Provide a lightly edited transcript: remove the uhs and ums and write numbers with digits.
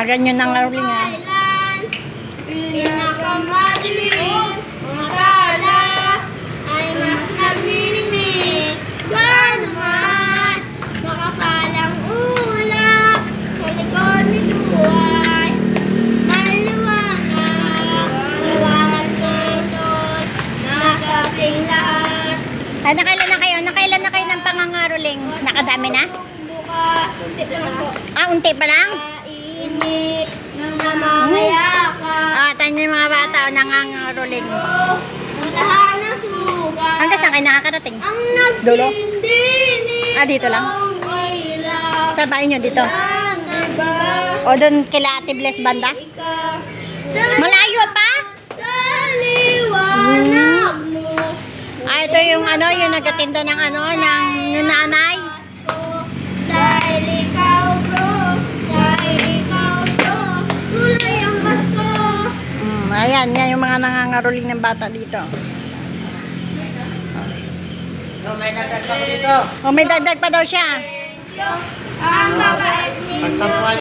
ganyan ng ngaruling ha. Pinakamadilim, mga tala, ay mas nagniningning. Ganuman, makapalang ulap, sa likod nituan. May liwanag, liwanag sito't nasa ating lahat. Ay, nakailan na kayo? Nakailan na kayo ng pangangaroling? Nakadami na? Bukas, unti pa lang po. Ah, unti pa lang? Init ng namamayakap. Ah, tanyo yung mga bata o nangangaroling. Ang lahat ng sugat. Hanggang saan kayo nakakarating? Ang Dulo? nagtindinit. Ah, dito lang? Sa bahay nyo dito? O doon kila Ate Bless banda? Malayo pa? Sa liwanag mo. Ah, ito yung ano, yung nagtitinda ng ano, ng nanay. Dahil ikaw bro, dahil ikaw so, tulay ang baso. Ayan, yan yung mga nangangaroling ng bata dito. So, may nagdagdag pa dito. O, may dagdag pa daw siya. Ang babait ni Pagsampuan